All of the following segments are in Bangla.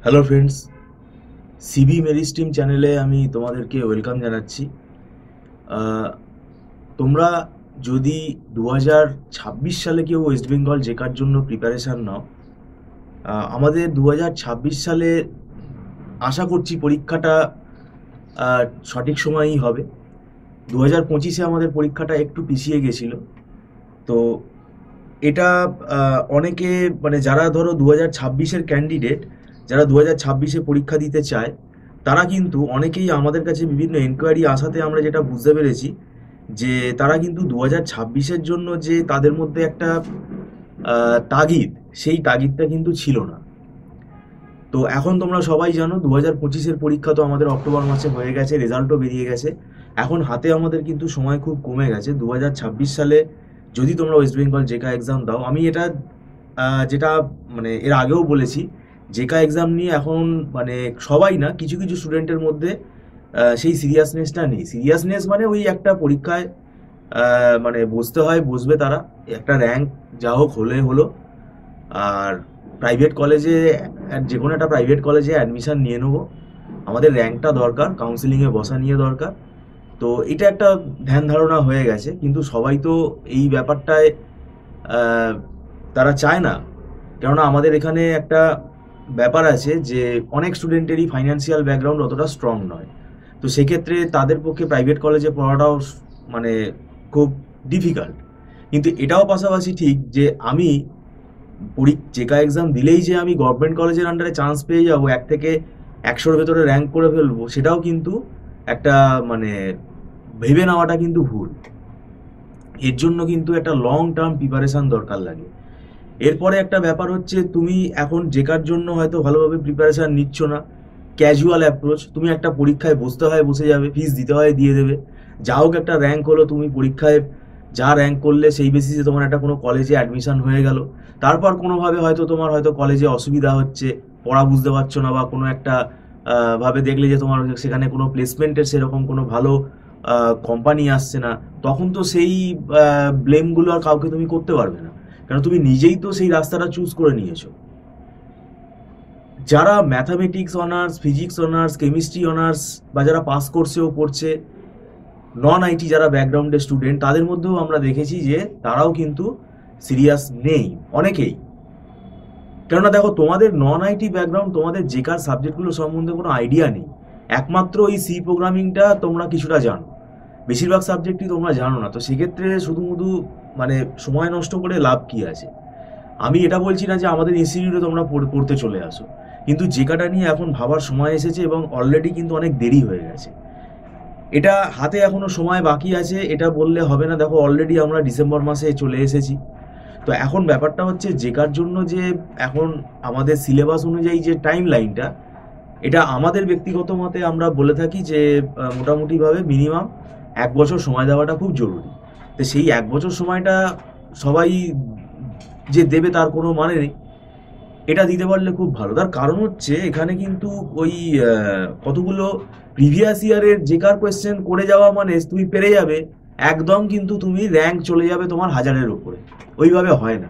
হ্যালো ফ্রেন্ডস, সিবি মেরিস্টিম চ্যানেলে আমি তোমাদেরকে ওয়েলকাম জানাচ্ছি। আহ, তোমরা যদি 2026 সালে কেউ ওয়েস্ট বেঙ্গল জেকার জন্য প্রিপারেশান নাও, আমাদের 2026 সালে আশা করছি পরীক্ষাটা সঠিক সময়েই হবে। 2025-এ আমাদের পরীক্ষাটা একটু পিছিয়ে গেছিল। তো এটা অনেকে মানে যারা ধরো 2026-এর ক্যান্ডিডেট, যারা 2026-এ পরীক্ষা দিতে চায়, তারা কিন্তু অনেকেই আমাদের কাছে বিভিন্ন এনকোয়ারি আসাতে আমরা যেটা বুঝতে পেরেছি যে তারা কিন্তু 2026-এর জন্য যে তাদের মধ্যে একটা তাগিদ, সেই তাগিদটা কিন্তু ছিল না। তো এখন তোমরা সবাই জানো 2025-এর পরীক্ষা তো আমাদের অক্টোবর মাসে হয়ে গেছে, রেজাল্টও বেরিয়ে গেছে। এখন হাতে আমাদের কিন্তু সময় খুব কমে গেছে। 2026 সালে যদি তোমরা ওয়েস্ট বেঙ্গল জেকা এক্সাম দাও, আমি এটা যেটা মানে এর আগেও বলেছি, জেকা এক্সাম নিয়ে এখন মানে সবাই না, কিছু কিছু স্টুডেন্টের মধ্যে সেই সিরিয়াসনেসটা নেই। সিরিয়াসনেস মানে ওই একটা পরীক্ষায় মানে বসতে হয়, বসবে তারা, একটা র্যাঙ্ক যা হোক হলে হলো। আর প্রাইভেট কলেজে, যে কোনো একটা প্রাইভেট কলেজে অ্যাডমিশন নিয়ে নেবো, আমাদের র্যাঙ্কটা দরকার, কাউন্সিলিংয়ে বসা নিয়ে দরকার। তো এটা একটা ধ্যান ধারণা হয়ে গেছে, কিন্তু সবাই তো এই ব্যাপারটায় আহ, তারা চায় না। কেননা আমাদের এখানে একটা ব্যাপার আছে যে অনেক স্টুডেন্টেরই ফাইন্যান্সিয়াল ব্যাকগ্রাউন্ড অতটা স্ট্রং নয়। তো সেক্ষেত্রে তাদের পক্ষে প্রাইভেট কলেজে পড়াটাও মানে খুব ডিফিকাল্ট। কিন্তু এটাও পাশাপাশি ঠিক যে আমি জেকা এক্সাম দিলেই যে আমি গভর্নমেন্ট কলেজের আন্ডারে চান্স পেয়ে যাবো, 1 থেকে 100-র ভেতরে র্যাঙ্ক করে ফেলবো, সেটাও কিন্তু একটা মানে ভেবে নেওয়াটা কিন্তু ভুল। এর জন্য কিন্তু একটা লং টার্ম প্রিপারেশন দরকার লাগে। এরপরে একটা ব্যাপার হচ্ছে, তুমি এখন জেকার জন্য হয়তো ভালোভাবে প্রিপারেশন নিচ্ছ না, ক্যাজুয়াল অ্যাপ্রোচ, তুমি একটা পরীক্ষায় বসতে হয় বসে যাবে, ফিস দিতে হয় দিয়ে দেবে, যা হোক একটা র্যাঙ্ক হলো, তুমি পরীক্ষায় যা র্যাঙ্ক করলে সেই বেসিসে তোমার একটা কোনো কলেজে অ্যাডমিশন হয়ে গেল। তারপর কোনোভাবে হয়তো তোমার হয়তো কলেজে অসুবিধা হচ্ছে, পড়া বুঝতে পারছো না, বা কোনো একটা ভাবে দেখলে যে তোমার সেখানে কোনো প্লেসমেন্টের সেরকম কোনো ভালো কোম্পানি আসছে না, তখন তো সেই ব্লেমগুলো আর কাউকে তুমি করতে পারবে না, কারণ তুমি নিজেই তো সেই রাস্তাটা চুজ করে নিয়েছো। যারা mathematics honours, physics honours, chemistry honours, বা যারা পাস কোর্সেও পড়ছে, নন আইটি যারা ব্যাকগ্রাউন্ডের স্টুডেন্ট, তাদের মধ্যেও আমরা দেখেছি যে তারাও কিন্তু সিরিয়াস নেই অনেকেই। কেননা দেখো, তোমাদের নন আইটি ব্যাকগ্রাউন্ড, তোমাদের জেকার সাবজেক্টগুলো সম্বন্ধে কোনো আইডিয়া নেই। একমাত্র ওই সি প্রোগ্রামিংটা তোমরা কিছুটা জানো, বেশিরভাগ সাবজেক্টই তোমরা জানো না। তো সেক্ষেত্রে শুধু শুধু মানে সময় নষ্ট করে লাভ কি আছে? আমি এটা বলছি না যে আমাদের ইনস্টিটিউটে তোমরা পড়তে চলে আসো, কিন্তু জেকাটা নিয়ে এখন ভাবার সময় এসেছে, এবং অলরেডি কিন্তু অনেক দেরি হয়ে গেছে। এটা হাতে এখনো সময় বাকি আছে এটা বললে হবে না। দেখো, অলরেডি আমরা ডিসেম্বর মাসে চলে এসেছি। তো এখন ব্যাপারটা হচ্ছে, জেকার জন্য যে এখন আমাদের সিলেবাস অনুযায়ী যে টাইম লাইনটা, এটা আমাদের ব্যক্তিগত মতে আমরা বলে থাকি যে মোটামুটিভাবে মিনিমাম 1 বছর সময় দেওয়াটা খুব জরুরি। তো সেই 1 বছর সময়টা সবাই যে দেবে তার কোনো মানে নেই। এটা দিতে পারলে খুব ভালো। তার কারণ হচ্ছে, এখানে কিন্তু ওই কতগুলো প্রিভিয়াস ইয়ারের জেকার কোয়েশ্চেন করে যাওয়া মানে তুমি পেরে যাবে একদম, কিন্তু তুমি র্যাঙ্ক চলে যাবে তোমার 1000-এর উপরে। ওইভাবে হয় না,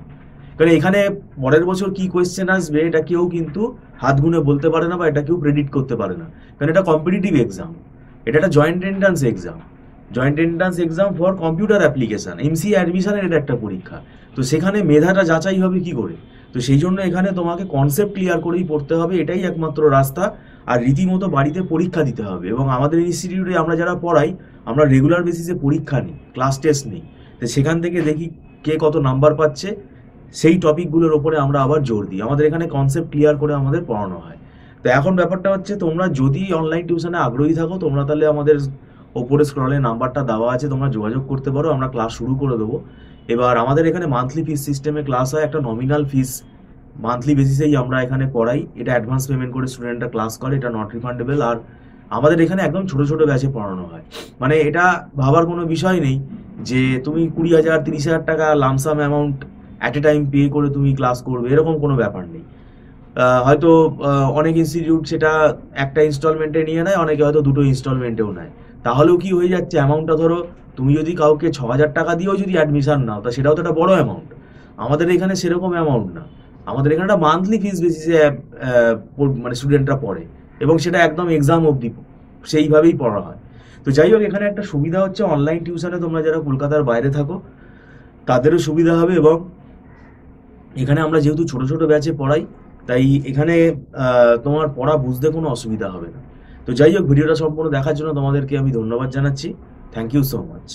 কারণ এখানে পরের বছর কি কোয়েশ্চেন আসবে এটা কেউ কিন্তু হাত গুনে বলতে পারে না, বা এটা কেউ প্রেডিক্ট করতে পারে না। কারণ এটা কম্পিটিটিভ এক্সাম, এটা একটা joint entrance exam, joint entrance exam for computer application, MCA অ্যাডমিশনের এটা একটা পরীক্ষা। তো সেখানে মেধাটা যাচাই হবে কি করে? তো সেই জন্য এখানে তোমাকে কনসেপ্ট ক্লিয়ার করেই পড়তে হবে, এটাই একমাত্র রাস্তা। আর রীতিমতো বাড়িতে পরীক্ষা দিতে হবে। এবং আমাদের ইনস্টিটিউটে আমরা যারা পড়াই, আমরা রেগুলার বেসিসে পরীক্ষা নিই, ক্লাস টেস্ট নিই। তো সেখান থেকে দেখি কে কত নাম্বার পাচ্ছে, সেই টপিকগুলোর ওপরে আমরা আবার জোর দিই। আমাদের এখানে কনসেপ্ট ক্লিয়ার করে আমাদের পড়ানো হয়। তো এখন ব্যাপারটা হচ্ছে, তোমরা যদি অনলাইন টিউশনে আগ্রহী থাকো, তোমরা তাহলে আমাদের ওপরে স্ক্রলে নাম্বারটা দেওয়া আছে, তোমরা যোগাযোগ করতে পারো, আমরা ক্লাস শুরু করে দেবো। এবার আমাদের এখানে মান্থলি ফিস সিস্টেমে ক্লাস হয়, একটা নমিনাল ফিস মান্থলি বেসিসেই আমরা এখানে পড়াই। এটা অ্যাডভান্স পেমেন্ট করে স্টুডেন্টরা ক্লাস করে, এটা নট রিফান্ডেবল। আর আমাদের এখানে একদম ছোট ছোট ব্যাচে পড়ানো হয়। মানে এটা ভাবার কোনো বিষয় নেই যে তুমি 20,000 30,000 টাকা lump sum amount at a time pay করে তুমি ক্লাস করবে, এরকম কোনো ব্যাপার নেই। হয়তো অনেক ইনস্টিটিউট সেটা একটা ইনস্টলমেন্টে নিয়ে নেয়, অনেকে হয়তো দুটো ইনস্টলমেন্টেও নেয়। তাহলেও কি হয়ে যাচ্ছে, অ্যামাউন্টটা ধরো তুমি যদি কাউকে 6,000 টাকা দিয়েও যদি অ্যাডমিশন নাও, তা সেটাও তো একটা বড় অ্যামাউন্ট। আমাদের এখানে সেরকম অ্যামাউন্ট না। আমাদের এখানে একটা মান্থলি ফিস বেসিসে মানে স্টুডেন্টরা পড়ে, এবং সেটা একদম এক্সাম অবধি সেইভাবেই পড়া হয়। তো যাই হোক, এখানে একটা সুবিধা হচ্ছে অনলাইন টিউশনে তোমরা যারা কলকাতার বাইরে থাকো তাদেরও সুবিধা হবে, এবং এখানে আমরা যেহেতু ছোট ছোট ব্যাচে পড়াই, তাই এখানে তোমার পড়া বুঝতে কোনো অসুবিধা হবে না। তো যাই হোক, ভিডিওটা সম্পূর্ণ দেখার জন্য তোমাদেরকে আমি ধন্যবাদ জানাচ্ছি। Thank you so much.